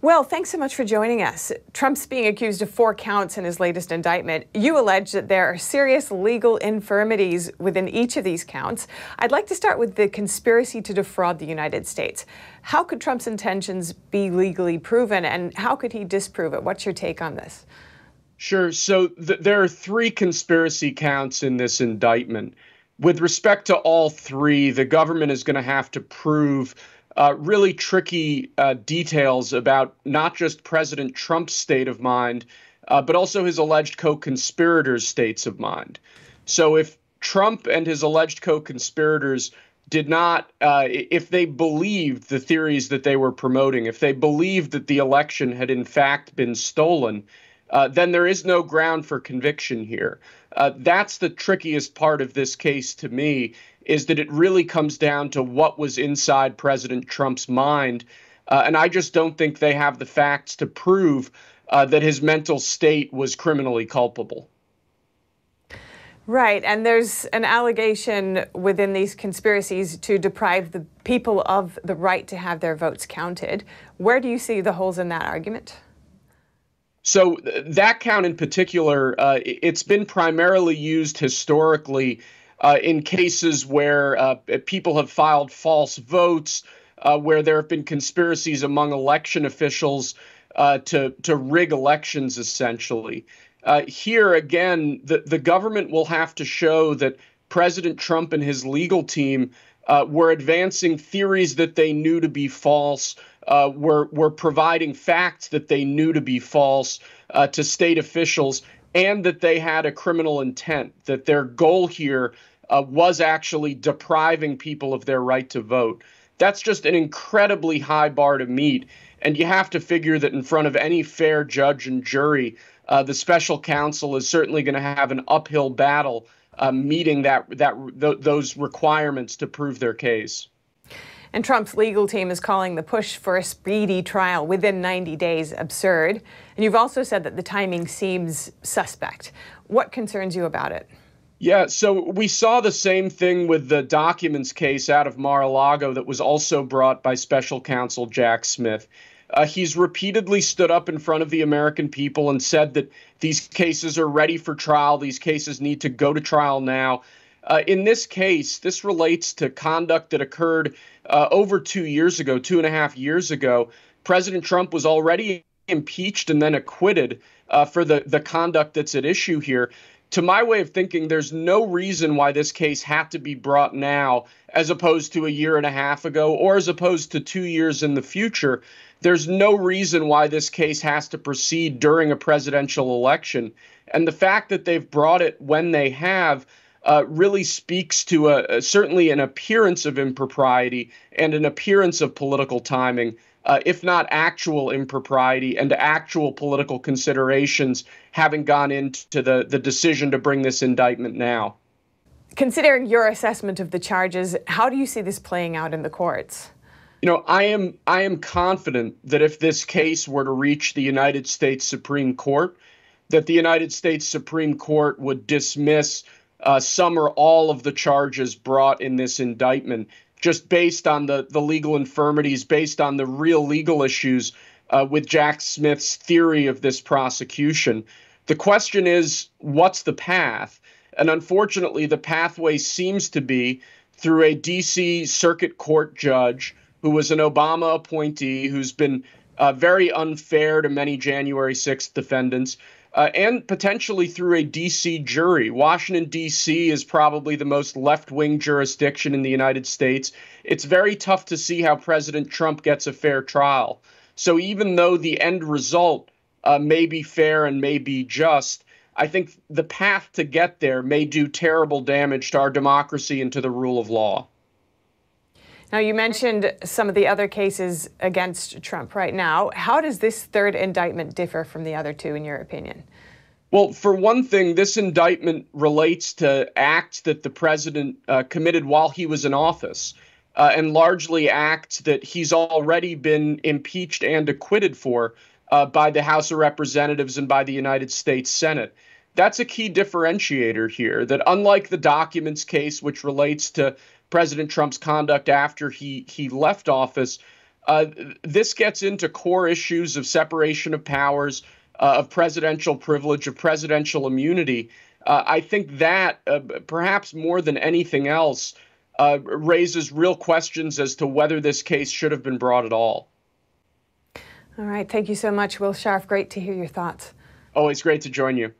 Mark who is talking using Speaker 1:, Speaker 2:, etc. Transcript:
Speaker 1: Well, thanks so much for joining us. Trump's being accused of 4 counts in his latest indictment. You allege that there are serious legal infirmities within each of these counts. I'd like to start with the conspiracy to defraud the United States. How could Trump's intentions be legally proven, and how could he disprove it? What's your take on this?
Speaker 2: Sure. So there are 3 conspiracy counts in this indictment. With respect to all 3, the government is going to have to prove really tricky details about not just President Trump's state of mind, but also his alleged co-conspirators' states of mind. So if Trump and his alleged co-conspirators did not, if they believed the theories that they were promoting, if they believed that the election had in fact been stolen, then there is no ground for conviction here. That's the trickiest part of this case to me, is that it really comes down to what was inside President Trump's mind. And I just don't think they have the facts to prove that his mental state was criminally culpable.
Speaker 1: Right. And there's an allegation within these conspiracies to deprive the people of the right to have their votes counted. Where do you see the holes in that argument?
Speaker 2: So that count in particular, it's been primarily used historically in cases where people have filed false votes, where there have been conspiracies among election officials to rig elections, essentially. Here, again, the government will have to show that President Trump and his legal team were advancing theories that they knew to be false, were providing facts that they knew to be false to state officials, and that they had a criminal intent, that their goal here was actually depriving people of their right to vote. That's just an incredibly high bar to meet. And you have to figure that in front of any fair judge and jury, the special counsel is certainly going to have an uphill battle meeting those requirements to prove their case.
Speaker 1: And Trump's legal team is calling the push for a speedy trial within 90 days absurd. And you've also said that the timing seems suspect. What concerns you about it?
Speaker 2: Yeah, so we saw the same thing with the documents case out of Mar-a-Lago that was also brought by special counsel Jack Smith. He's repeatedly stood up in front of the American people and said that these cases are ready for trial. These cases need to go to trial now. In this case, this relates to conduct that occurred over 2 years ago, 2.5 years ago. President Trump was already impeached and then acquitted for the conduct that's at issue here. To my way of thinking, there's no reason why this case had to be brought now as opposed to 1.5 years ago or as opposed to 2 years in the future. There's no reason why this case has to proceed during a presidential election. And the fact that they've brought it when they have really speaks to certainly an appearance of impropriety and an appearance of political timing, if not actual impropriety and actual political considerations having gone into the decision to bring this indictment now.
Speaker 1: Considering your assessment of the charges, how do you see this playing out in the courts?
Speaker 2: You know, I am confident that if this case were to reach the United States Supreme Court, that the United States Supreme Court would dismiss some or all of the charges brought in this indictment, just based on the legal infirmities, based on the real legal issues with Jack Smith's theory of this prosecution. The question is, what's the path? And unfortunately, the pathway seems to be through a D.C. Circuit Court judge who was an Obama appointee, who's been very unfair to many January 6th defendants, and potentially through a D.C. jury. Washington, D.C. is probably the most left-wing jurisdiction in the United States. It's very tough to see how President Trump gets a fair trial. So even though the end result may be fair and may be just, I think the path to get there may do terrible damage to our democracy and to the rule of law.
Speaker 1: Now, you mentioned some of the other cases against Trump right now. How does this third indictment differ from the other 2, in your opinion?
Speaker 2: Well, for one thing, this indictment relates to acts that the president committed while he was in office, and largely acts that he's already been impeached and acquitted for by the House of Representatives and by the United States Senate. That's a key differentiator here, that unlike the documents case, which relates to President Trump's conduct after he left office, This gets into core issues of separation of powers, of presidential privilege, of presidential immunity. I think that, perhaps more than anything else, raises real questions as to whether this case should have been brought at all.
Speaker 1: All right. Thank you so much, Will Scharf. Great to hear your thoughts.
Speaker 2: Always great to join you.